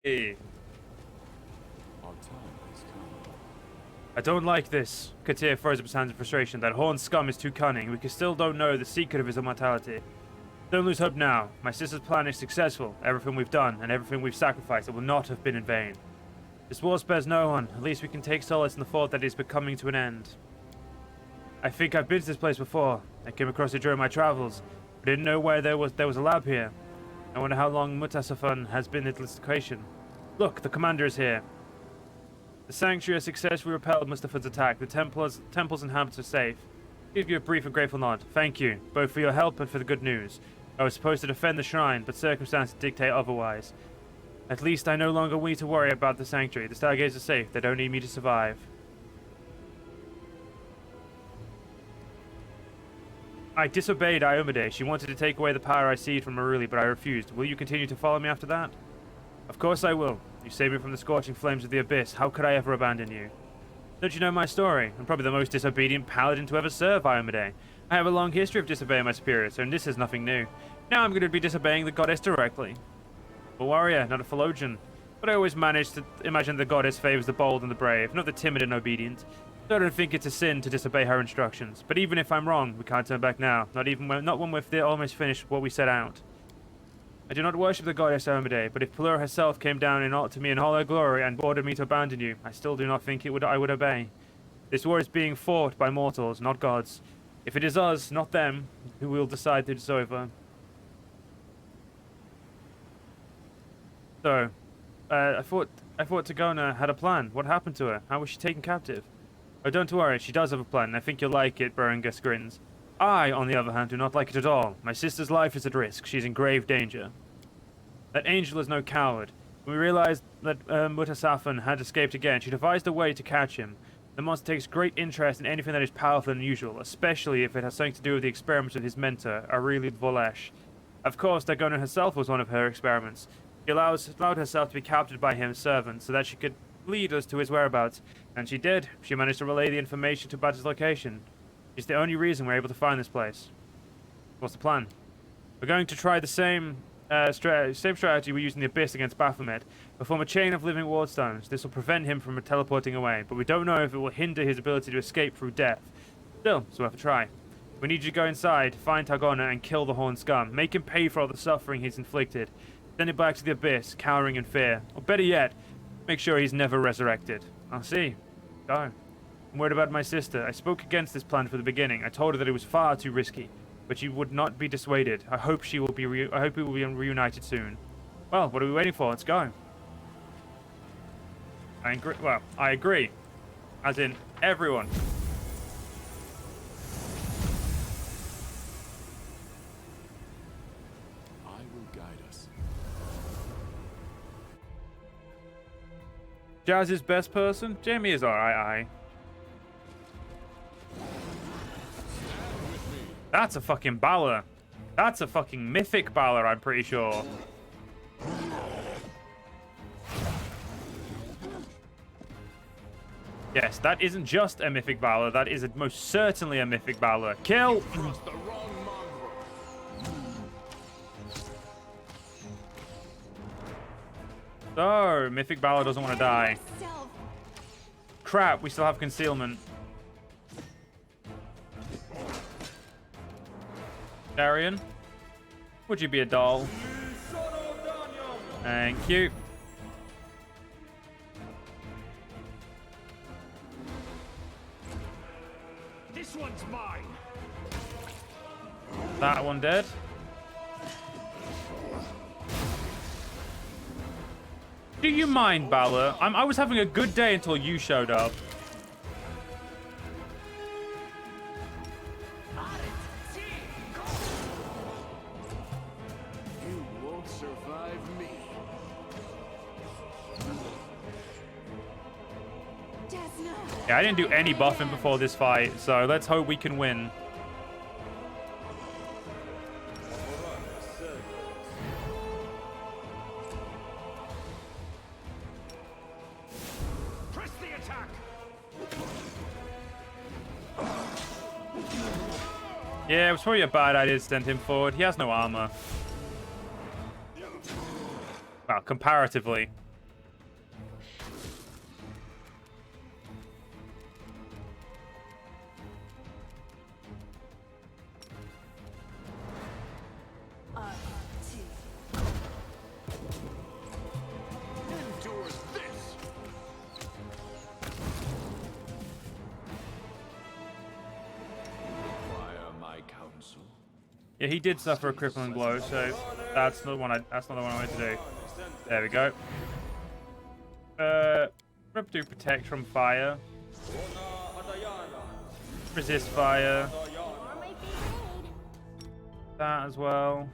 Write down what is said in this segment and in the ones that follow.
Hey. Our time has come. I don't like this. Katir froze up his hands in frustration. That horned scum is too cunning. We still don't know the secret of his immortality. Don't lose hope now. My sister's plan is successful. Everything we've done and everything we've sacrificed, it will not have been in vain. This war spares no one. At least we can take solace in the thought that it is becoming to an end. I think I've been to this place before. I came across it during my travels. I didn't know where there was a lab here. I wonder how long Mutasafan has been at this location. Look, the commander is here. The sanctuary has successfully repelled Mustafa's attack. The temple's inhabitants are safe. I'll give you a brief and grateful nod. Thank you, both for your help and for the good news. I was supposed to defend the shrine, but circumstances dictate otherwise. At least I no longer need to worry about the sanctuary. The Stargazers are safe. They don't need me to survive. I disobeyed Iomade. She wanted to take away the power I seized from Maruli, but I refused. Will you continue to follow me after that? Of course I will. You saved me from the scorching flames of the abyss. How could I ever abandon you? Don't you know my story? I'm probably the most disobedient paladin to ever serve Iomade. I have a long history of disobeying my superiors, and this is nothing new. Now I'm going to be disobeying the goddess directly. I'm a warrior, not a theologian. But I always manage to imagine the goddess favors the bold and the brave, not the timid and obedient. So I don't think it's a sin to disobey her instructions. But even if I'm wrong, we can't turn back now. Not when we've almost finished what we set out. I do not worship the goddess Iomade, but if Pelura herself came down to me in all her glory and ordered me to abandon you, I still do not think I would obey. This war is being fought by mortals, not gods. If it is us, not them, who will decide that it's over. So, I thought Tagona had a plan. What happened to her? How was she taken captive? Oh, don't worry, she does have a plan. I think you'll like it, Berengus grins. I, on the other hand, do not like it at all. My sister's life is at risk. She's in grave danger. That angel is no coward. When we realized that Mutasafan had escaped again, she devised a way to catch him. The monster takes great interest in anything that is powerful and unusual, especially if it has something to do with the experiments of his mentor, Aurelie Volesh. Of course, Dagona herself was one of her experiments. She allowed herself to be captured by him, servant, so that she could lead us to his whereabouts. And she did. She managed to relay the information about his location. It's the only reason we're able to find this place. What's the plan? We're going to try the same strategy we used in the Abyss against Baphomet. We'll form a chain of living wardstones. This will prevent him from teleporting away, but we don't know if it will hinder his ability to escape through death. Still, it's worth a try. We need you to go inside, find Tagona, and kill the Horned Scum. Make him pay for all the suffering he's inflicted. Send him back to the Abyss, cowering in fear. Or better yet, make sure he's never resurrected. I'll see. Go. I'm worried about my sister. I spoke against this plan from the beginning. I told her that it was far too risky, but she would not be dissuaded. I hope we will be reunited soon. Well, what are we waiting for? Let's go. I agree. Well, I agree. As in, everyone. I will guide us. Jazz's best person? Jamie is alright, That's a fucking Balor. That's a fucking mythic Balor, I'm pretty sure. Yes, that isn't just a mythic Balor. That is most certainly a mythic Balor. Kill! So, mythic Balor doesn't want to die. Crap, we still have concealment. Darian, would you be a doll? Thank you. This one's mine. That one dead. Do you mind, Balor? I was having a good day until you showed up. Yeah, I didn't do any buffing before this fight, so let's hope we can win. Press the attack. Yeah, it was probably a bad idea to send him forward. He has no armor. Well, comparatively. Yeah, he did suffer a crippling blow, so that's not the one. That's not the one I wanted to do. There we go. Rep do protect from fire. Resist fire. That as well.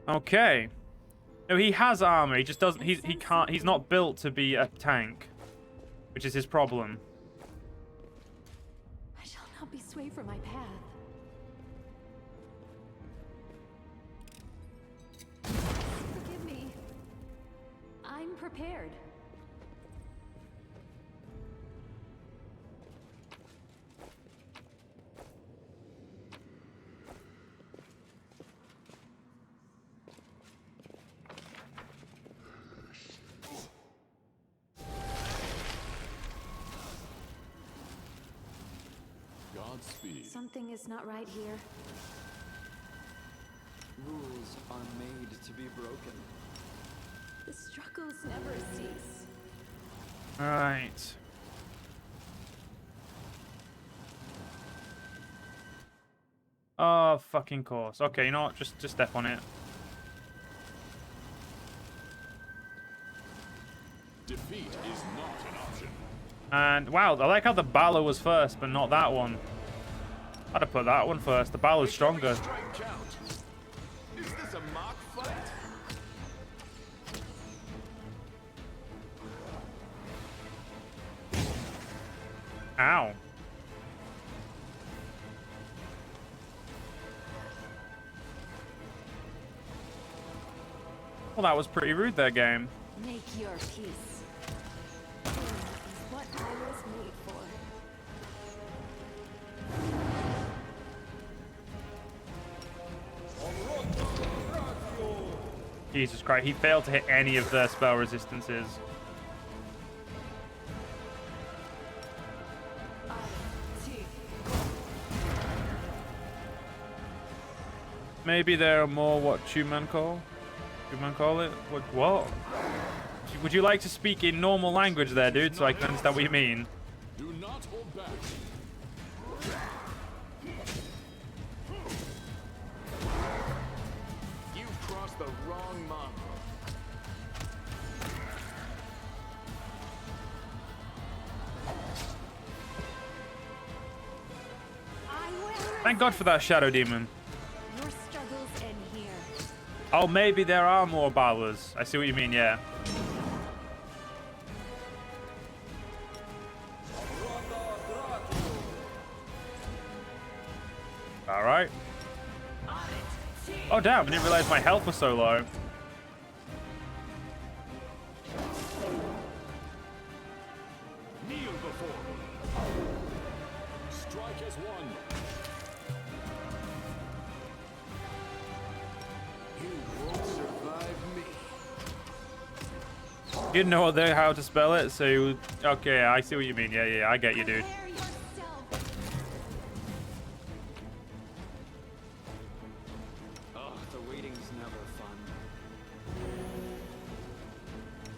Okay. No, he has armor. He just doesn't. He can't. He's not built to be a tank, which is his problem. I shall not be swayed from my path. Forgive me. I'm prepared. Godspeed. Something is not right here. Rules are made to be broken. The struggles never cease. Right. Oh, fucking course. Okay, you know what? Just step on it. Defeat is not an option. And wow, I like how the Balor was first, but not that one. I'd have put that one first. The Balor's stronger. Strike count. Is this a mock fight? Ow. Well, that was pretty rude there, game. Make your peace. This is what I was made for. Jesus Christ, he failed to hit any of their spell resistances. Maybe they're more what human call it? What? Would you like to speak in normal language there, dude, so I can understand what you mean? Do not hold back. You've crossed the wrong monk. I will. Thank God for that Shadow Demon. Your struggles end here. Oh, maybe there are more Balors. I see what you mean, yeah. Alright. Oh, damn, I didn't realize my health was so low. Kneel before me. Strike as one. You won't survive me. You didn't know how to spell it, so you... Okay, I see what you mean. Yeah, I get you, dude. Prepare yourself. Oh, the waiting's never fun.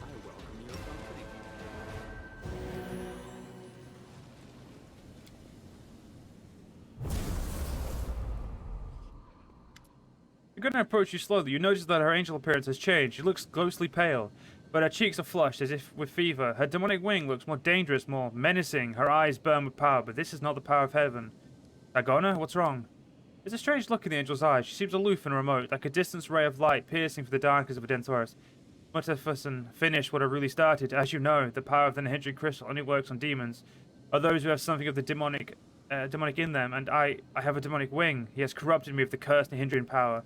I welcome your company. You're gonna approach you slowly. You notice that her angel appearance has changed. She looks ghostly pale, but her cheeks are flushed as if with fever. Her demonic wing looks more dangerous, more menacing. Her eyes burn with power, but this is not the power of heaven. Dagona, what's wrong? There's a strange look in the angel's eyes. She seems aloof and remote, like a distant ray of light piercing through the darkness of a dense forest. Much to finish what I really started. As you know, the power of the Nahindran crystal only works on demons, or those who have something of the demonic in them, and I have a demonic wing. He has corrupted me with the cursed Nahindran power.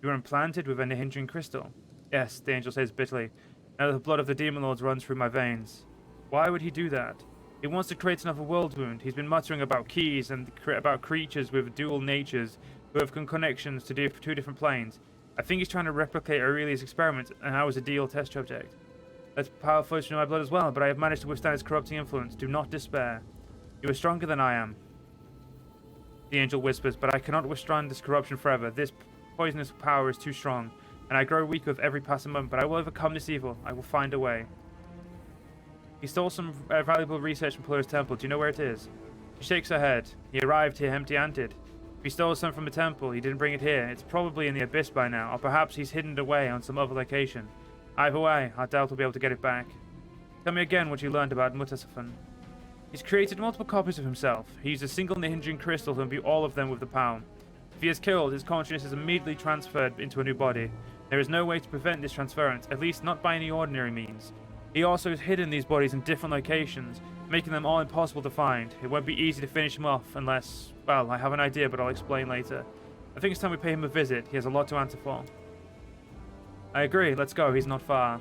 You were implanted with a Nahindran crystal. Yes, the angel says bitterly. Now the blood of the Demon Lords runs through my veins. Why would he do that? He wants to create another Worldwound. He's been muttering about keys and about creatures with dual natures who have connections to two different planes. I think he's trying to replicate Aurelia's experiment, and I was a deal test subject. That power flows through my blood as well, but I have managed to withstand its corrupting influence. Do not despair. You are stronger than I am. The angel whispers, but I cannot withstand this corruption forever. This poisonous power is too strong, and I grow weak with every passing moment, but I will overcome this evil. I will find a way. He stole some valuable research from Pelur's temple. Do you know where it is? She shakes her head. He arrived here empty-handed. If he stole some from the temple, he didn't bring it here. It's probably in the abyss by now, or perhaps he's hidden it away on some other location. Either way, I doubt we'll be able to get it back. Tell me again what you learned about Mutasafan. He's created multiple copies of himself. He used a single hinging crystal to imbue all of them with the power. If he is killed, his consciousness is immediately transferred into a new body. There is no way to prevent this transference, at least not by any ordinary means. He also has hidden these bodies in different locations, making them all impossible to find. It won't be easy to finish him off unless, well, I have an idea, but I'll explain later. I think it's time we pay him a visit. He has a lot to answer for. I agree. Let's go. He's not far.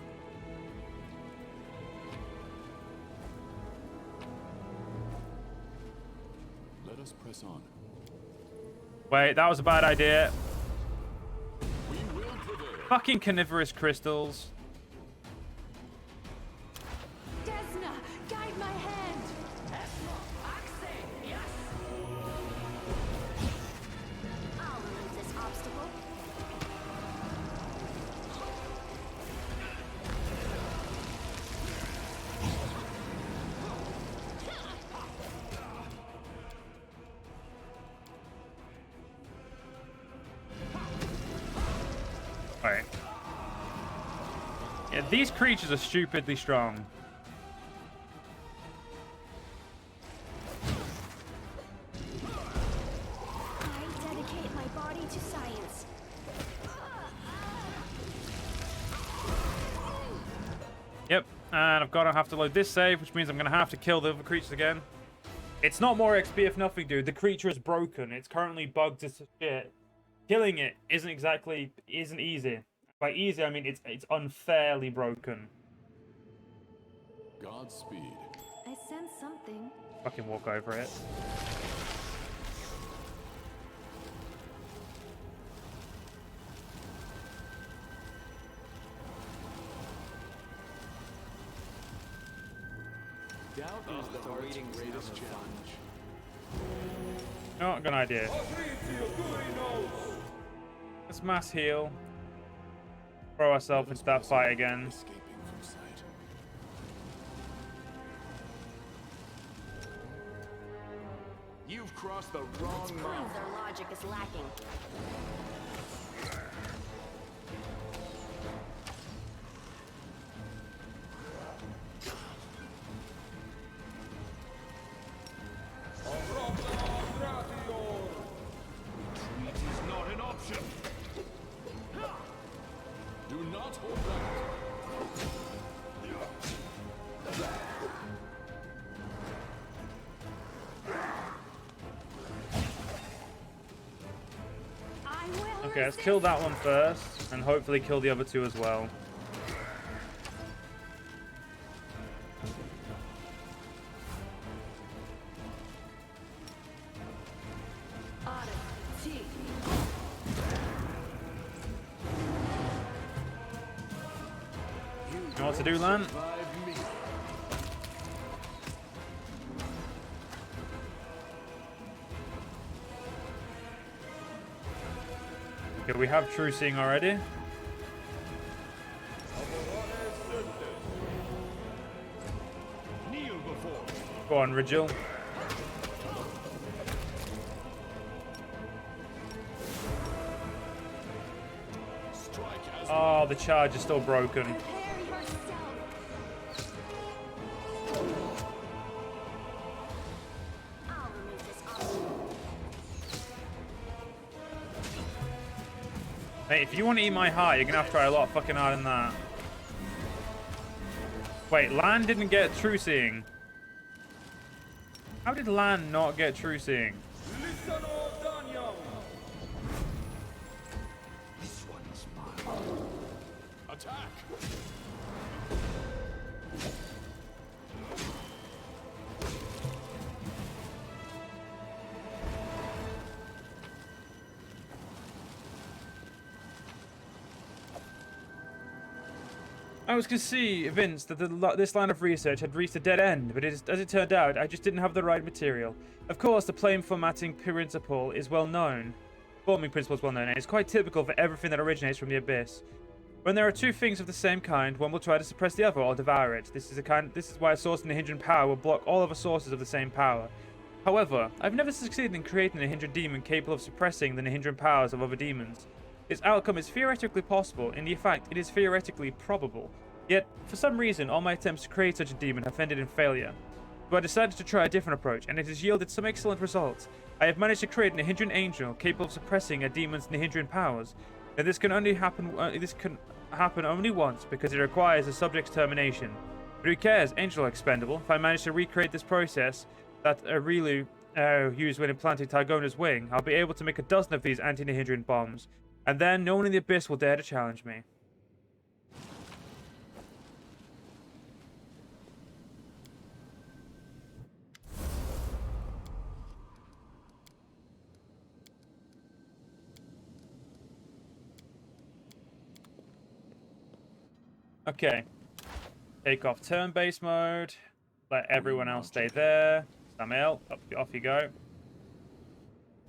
Let us press on. Wait, that was a bad idea. We will prevail. Fucking carnivorous crystals. Desna, guide my hand. I'll remove this obstacle. Alright. Yeah, these creatures are stupidly strong. I dedicate my body to science. Yep, and I've got to have to load this save, which means I'm going to have to kill the other creatures again. It's not more XP if nothing, dude. The creature is broken. It's currently bugged as shit. Killing it isn't easy. By easy, I mean it's unfairly broken. Godspeed. I sense something. Fucking walk over it. Doubt is the heart's greatest challenge. Oh, good idea. Let's mass heal. Throw ourselves into that fight again. Escaping from sight. You've crossed the wrong Proves mark. their logic is lacking. Retreat is not an option. Do not hold back. I will. Okay, let's kill that one first, and hopefully kill the other two as well. You know what to do, Lan? Survive me. Okay, we have True Seeing already. Kneel before. Go on, Rigil. Strike as Oh, the charge is still broken. Prepare yourself. I'll remove this obstacle. Mate, if you want to eat my heart, you're gonna have to try a lot fucking harder than that. Wait, Lan didn't get True Seeing. How did Lan not get True Seeing? This one's mine. attack. I was convinced that this line of research had reached a dead end, but as it turned out, I just didn't have the right material. Of course, the plane formatting principle is well known. Forming principle is well known, and it's quite typical for everything that originates from the Abyss. When there are two things of the same kind, one will try to suppress the other or devour it. This is why a source in the hindering power will block all other sources of the same power. However, I've never succeeded in creating a hindering demon capable of suppressing the hindering powers of other demons. Its outcome is theoretically possible, in the fact it is theoretically probable. Yet, for some reason, all my attempts to create such a demon have ended in failure. So I decided to try a different approach, and it has yielded some excellent results. I have managed to create a hindering angel capable of suppressing a demon's hindering powers. And this can happen only once because it requires a subject's termination. But who cares? Angel are expendable. If I manage to recreate this process that Arilu used when implanting Targona's wing, I'll be able to make a dozen of these anti-hindering bombs. And then no one in the Abyss will dare to challenge me. Okay. Take off turn-based mode. Let everyone else stay there. Samael, off you go.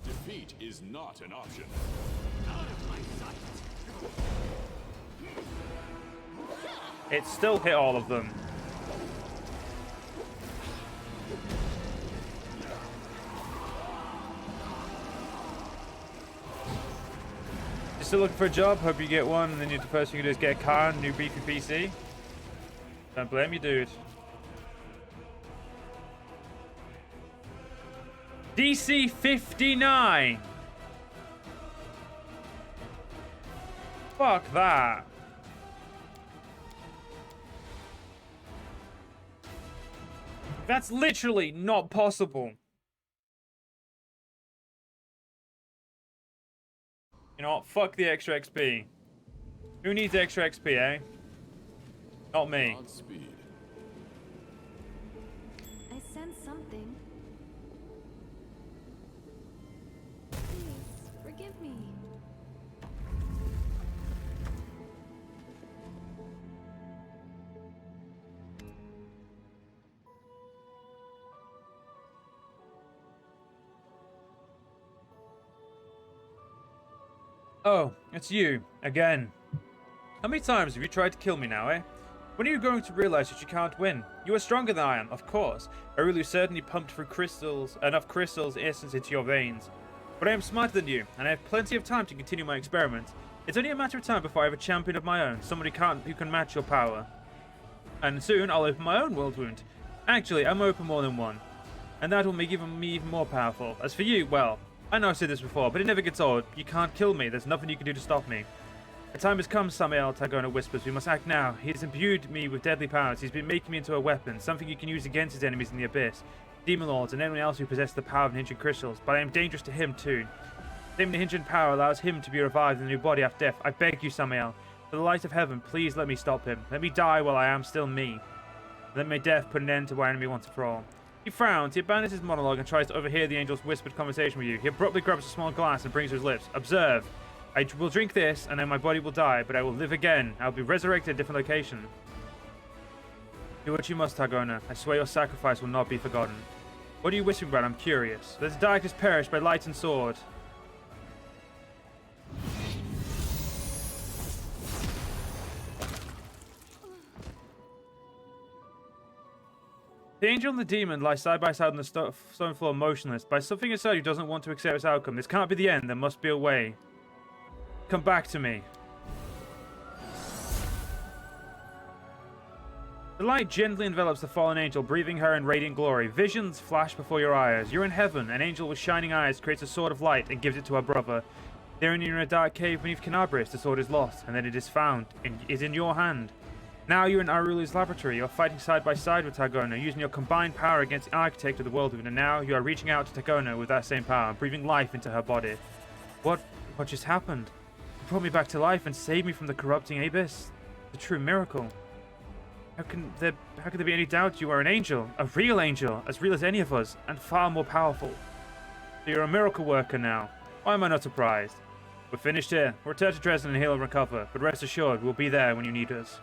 Defeat is not an option. Out of my sight. It still hit all of them. You still looking for a job? Hope you get one, and then the first thing you do is get a car and a new beefy PC. Don't blame you, dude. DC 59. Fuck that. That's literally not possible. You know what? Fuck the extra XP. Who needs extra XP, eh? Not me. Godspeed. I sense something. Please, forgive me. Oh, it's you, again. How many times have you tried to kill me now, eh? When are you going to realize that you can't win? You are stronger than I am, of course. Arulu certainly pumped through enough crystals essence into your veins. But I am smarter than you, and I have plenty of time to continue my experiments. It's only a matter of time before I have a champion of my own, somebody who can match your power. And soon I'll open my own Worldwound. Actually, I'm open more than one. And that will make me even more powerful. As for you, well, I know I've said this before, but it never gets old. You can't kill me. There's nothing you can do to stop me. The time has come, Samael, Targona whispers. We must act now. He has imbued me with deadly powers. He's been making me into a weapon, something you can use against his enemies in the Abyss. Demon Lords and anyone else who possesses the power of hindering crystals. But I am dangerous to him, too. Same hindering power allows him to be revived in a new body after death. I beg you, Samael. For the light of heaven, please let me stop him. Let me die while I am still me. Let my death put an end to my enemy once and for all. He frowns, he abandons his monologue and tries to overhear the angel's whispered conversation with you. He abruptly grabs a small glass and brings to his lips. Observe. I will drink this, and then my body will die, but I will live again. I will be resurrected in a different location. Do what you must, Targona. I swear your sacrifice will not be forgotten. What are you whispering about? I'm curious. Let the darkness perish by light and sword. The angel and the demon lie side by side on the stone floor motionless. By something inside who doesn't want to accept its outcome. This can't be the end. There must be a way. Come back to me. The light gently envelops the fallen angel, breathing her in radiant glory. Visions flash before your eyes. You're in heaven. An angel with shining eyes creates a sword of light and gives it to her brother. There in a dark cave beneath Kenabres, the sword is lost, and then it is found. It is in your hand. Now you're in Arulu's laboratory. You're fighting side by side with Targona, using your combined power against the architect of the Worldwound, and now you are reaching out to Targona with that same power, breathing life into her body. What just happened? You brought me back to life and saved me from the corrupting abyss. The true miracle. How can there be any doubt you are an angel? A real angel, as real as any of us, and far more powerful. So you're a miracle worker now. Why am I not surprised? We're finished here. Return to Dresden and heal and recover, but rest assured, we'll be there when you need us.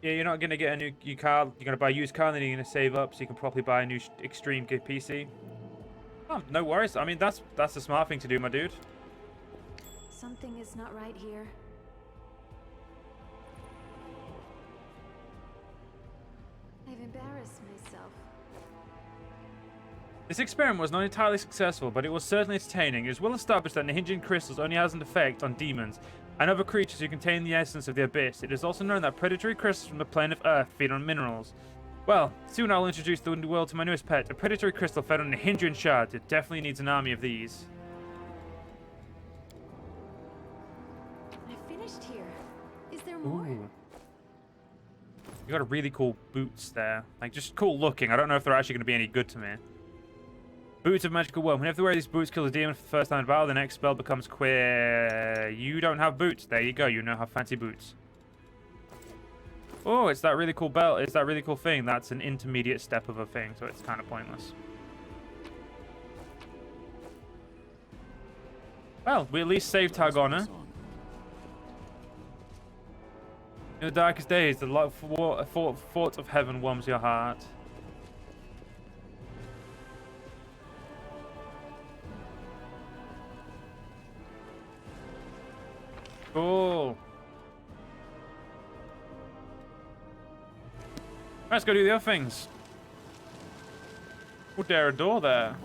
Yeah, you're not going to get a new car. You're going to buy a used car, and then you're going to save up so you can probably buy a new extreme good PC. Oh, no worries. I mean, that's the smart thing to do, my dude. Something is not right here. I've embarrassed myself. This experiment was not entirely successful, but it was certainly entertaining. It is well established that Nihilin crystals only has an effect on demons and other creatures who contain the essence of the abyss. It is also known that predatory crystals from the plane of Earth feed on minerals. Well, soon I will introduce the world to my newest pet, a predatory crystal fed on Nihilin shards. It definitely needs an army of these. I finished here. Is there more? Ooh. You got a really cool boots there. Like, just cool looking. I don't know if they're actually going to be any good to me. Boots of Magical Worm. Whenever you wear these boots, kill a demon for the first time in battle, the next spell becomes queer. You don't have boots. There you go. You now have fancy boots. Oh, it's that really cool belt. It's that really cool thing. That's an intermediate step of a thing, so it's kind of pointless. Well, we at least saved Targona. In the darkest days, the thought of heaven warms your heart. Cool. Let's go do the other things. Oh, there a door there.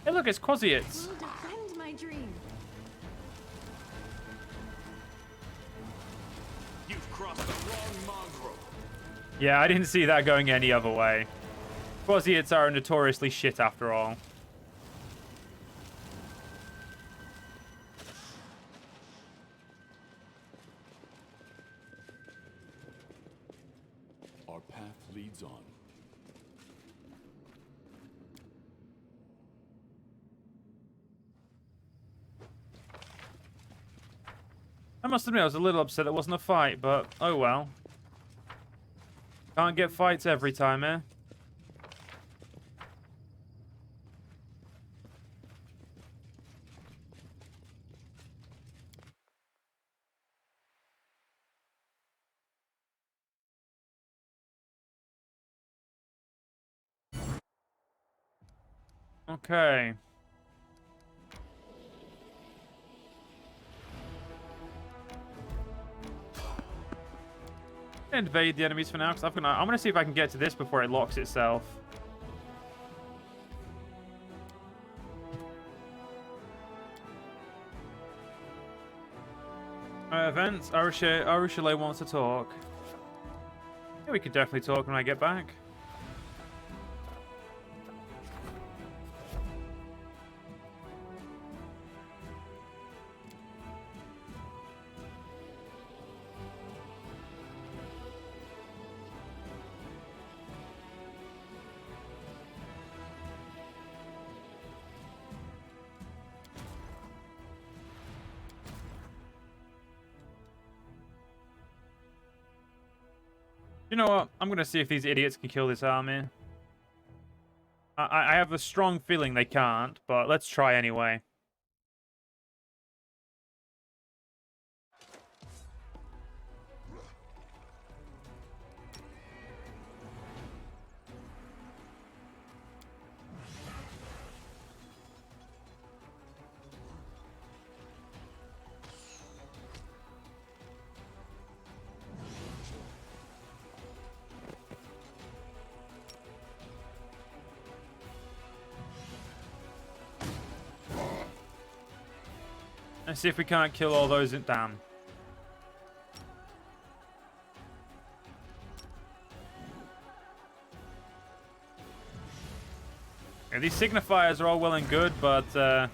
Hey, look, it's Quasites. Will defend my dream. You've crossed the wrong mongrel. Yeah, I didn't see that going any other way. Quasites are notoriously shit after all. Our path leads on. I must admit, I was a little upset it wasn't a fight, but oh well. Can't get fights every time, eh? Okay. Invade the enemies for now, because I'm gonna see if I can get to this before it locks itself. Events. Arushale wants to talk. Yeah, we could definitely talk when I get back. You know what? I'm going to see if these idiots can kill this army. I have a strong feeling they can't, but let's try anyway. Let's see if we can't kill all those in... Damn. Yeah, these signifiers are all well and good, but...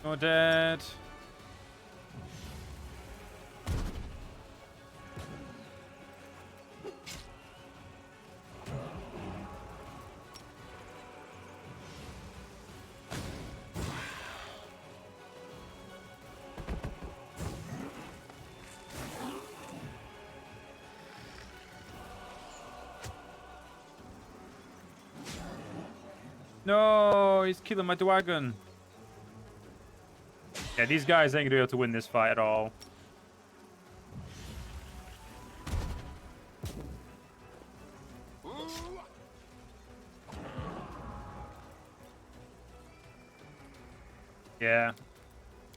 You're dead. No, he's killing my dragon. Yeah, these guys ain't gonna be able to win this fight at all. Yeah.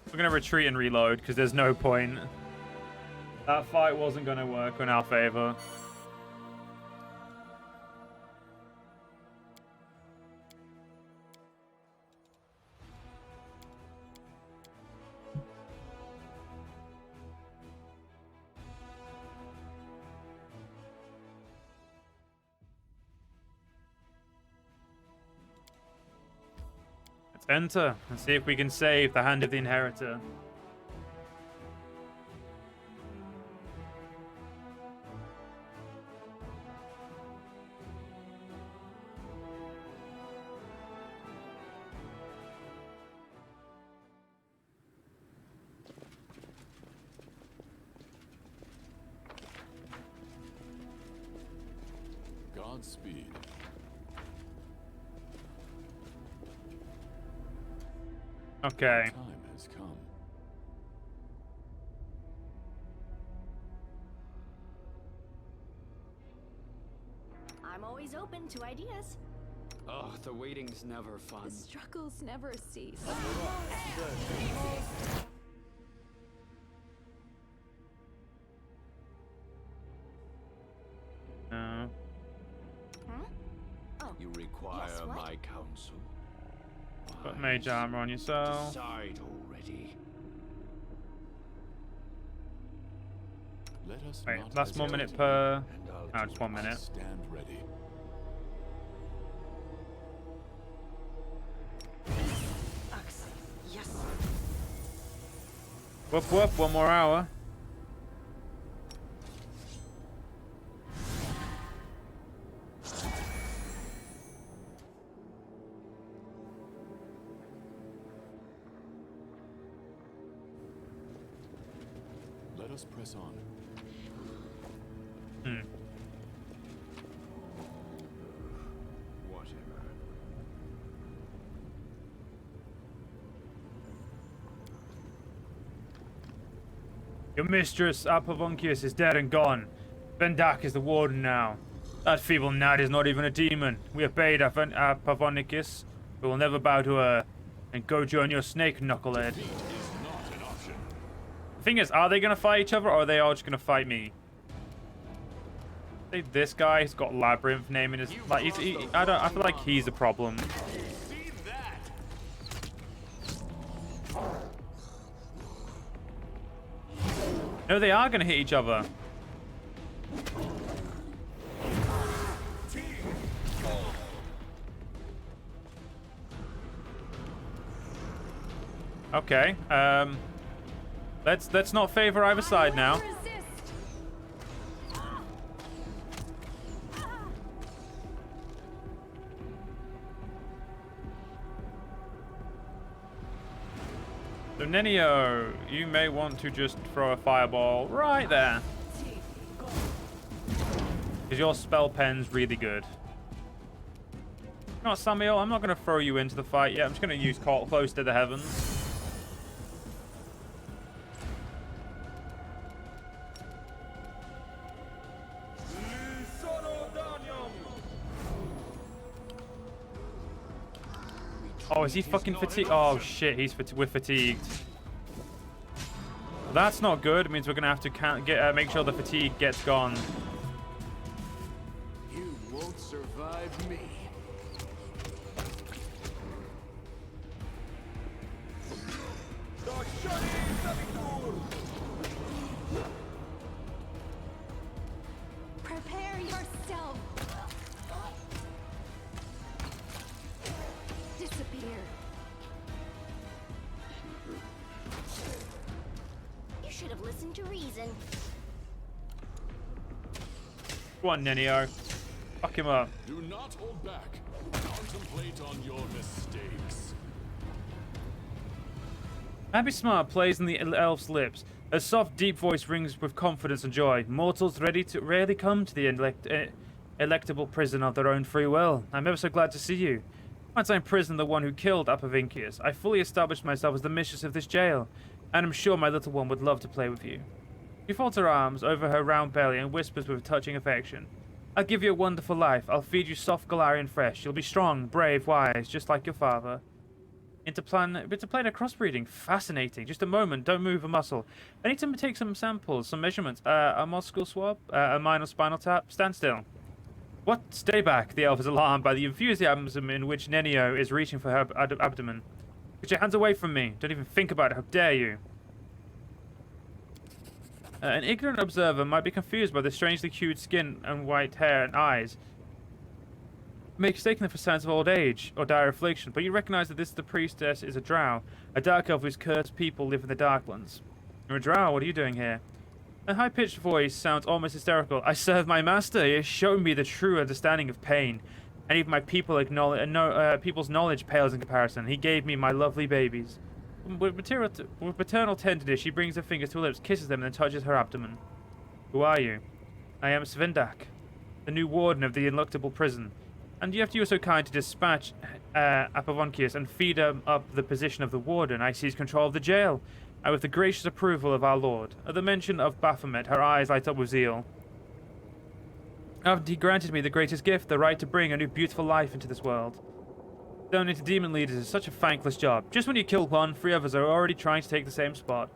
We're gonna retreat and reload because there's no point. That fight wasn't gonna work in our favor. Let's enter and see if we can save the Hand of the Inheritor. Godspeed. Okay. Time has come. I'm always open to ideas. Oh, the waiting's never fun. The struggles never cease. No. Huh? Oh, You require Yes, what? my counsel. Put mage armor on yourself. Decide already. Let us Wait, not last 1 minute hesitate, per. And I'll Oh, do just 1 my minute. Stand ready. yes. Whoop whoop, 1 more hour. Let us press on. Whatever. Your mistress, Apavoncius, is dead and gone. Vendak is the warden now. That feeble gnat is not even a demon. We obeyed Apavonicus, but will never bow to her. And go join your snake, knucklehead. Defeat is not an option. The thing is, are they gonna fight each other, or are they all just gonna fight me? I think this guy's got Labyrinth name in his like. I feel like he's the problem. See that? No, they are gonna hit each other. Okay. Let's not favor either side now. Resist. So Nenio, you may want to just throw a fireball right there. Because your spell pen's really good. No, Samael, I'm not going to throw you into the fight yet. I'm just going to use Close to the Heavens. Oh, is he fucking fatigued? Oh shit, we're fatigued. That's not good. It means we're gonna have to make sure the fatigue gets gone. You won't survive me. Prepare yourself. Disappear. You should have listened to reason. Go on, Nenio. Fuck him up. Do not hold back. Contemplate on your mistakes. Happy smile plays on the elf's lips. Her soft, deep voice rings with confidence and joy. Mortals rarely come to the electable prison of their own free will. I'm ever so glad to see you. Once I imprisoned the one who killed Apavincius, I fully established myself as the mistress of this jail, and I'm sure my little one would love to play with you. She folds her arms over her round belly and whispers with touching affection. I'll give you a wonderful life. I'll feed you soft Galarian fresh. You'll be strong, brave, wise, just like your father. Interplan a crossbreeding. Fascinating. Just a moment. Don't move a muscle. I need to take some samples, some measurements. A muscle swab? A minor spinal tap? Stand still. What? Stay back. The elf is alarmed by the enthusiasm in which Nenio is reaching for her abdomen. Get your hands away from me. Don't even think about it. How dare you? An ignorant observer might be confused by the strangely hued skin and white hair and eyes, mistaking them for signs of old age or dire affliction, but you recognize that the priestess is a drow, a dark elf whose cursed people live in the Darklands. You're a drow, what are you doing here? A high-pitched voice sounds almost hysterical. I serve my master. He has shown me the true understanding of pain, and even my people's knowledge pales in comparison. He gave me my lovely babies. With paternal tenderness, she brings her fingers to her lips, kisses them, and then touches her abdomen. Who are you? I am Svindak, the new warden of the ineluctable prison. And you were so kind to dispatch Apavincius and feed up the position of the warden. I seize control of the jail, and with the gracious approval of our lord. At the mention of Baphomet, her eyes light up with zeal. He granted me the greatest gift, the right to bring a new beautiful life into this world. Donating to demon leaders is such a thankless job. Just when you kill one, 3 others are already trying to take the same spot.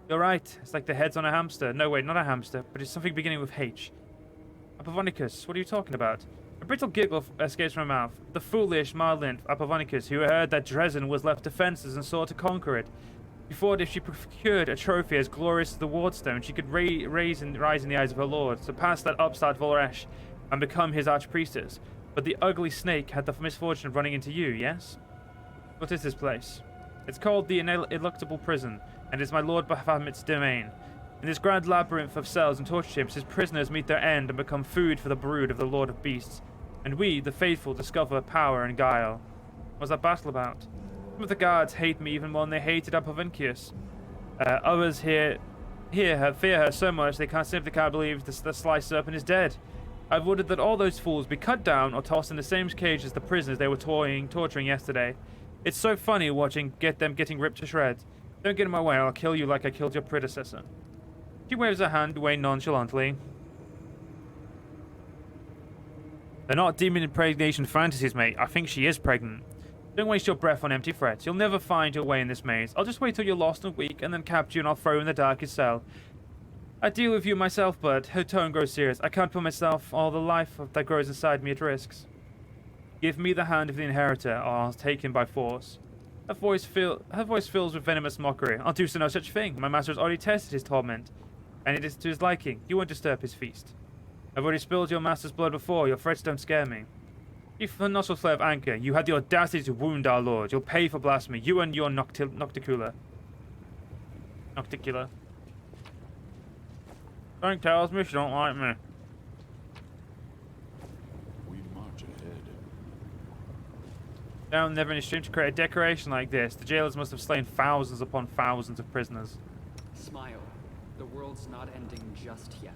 You're right. It's like the heads on a hamster. No, wait, not a hamster, but it's something beginning with H. Apavincius, what are you talking about? A brittle giggle escapes from her mouth. The foolish, mild-lipped Apavincius, who heard that Dresden was left defenseless and sought to conquer it. She thought if she procured a trophy as glorious as the Wardstone, she could rise in the eyes of her lord, surpass that upstart Volresh, and become his archpriestess. But the ugly snake had the misfortune of running into you, yes? What is this place? It's called the Ineluctable Prison, and is my Lord Baphomet's domain. In this grand labyrinth of cells and torture chambers, his prisoners meet their end and become food for the brood of the Lord of Beasts. And we, the faithful, discover power and guile. What was that battle about? Some of the guards hate me even more than they hated Apavincius. Others fear her so much they simply can't believe the sly serpent is dead. I've ordered that all those fools be cut down or tossed in the same cage as the prisoners they were torturing yesterday. It's so funny watching them getting ripped to shreds. Don't get in my way, or I'll kill you like I killed your predecessor. She waves her hand away nonchalantly. They're not demon impregnation fantasies, mate. I think she is pregnant. Don't waste your breath on empty threats. You'll never find your way in this maze. I'll just wait till you're lost and weak, and then capture you and I'll throw you in the darkest cell. I deal with you myself, but her tone grows serious. I can't put myself all the life that grows inside me at risks. Give me the hand of the inheritor, or I'll take him by force. Her voice fills with venomous mockery. I'll do no such thing. My master has already tested his torment, and it is to his liking. You won't disturb his feast. I've already spilled your master's blood before. Your threats don't scare me. You nostril flare of anchor. You had the audacity to wound our lord. You'll pay for blasphemy. You and your Nocticula. Don't tell me she don't like me. We march ahead. Down never any stream to create a decoration like this. The jailers must have slain thousands upon thousands of prisoners. Smile. The world's not ending just yet.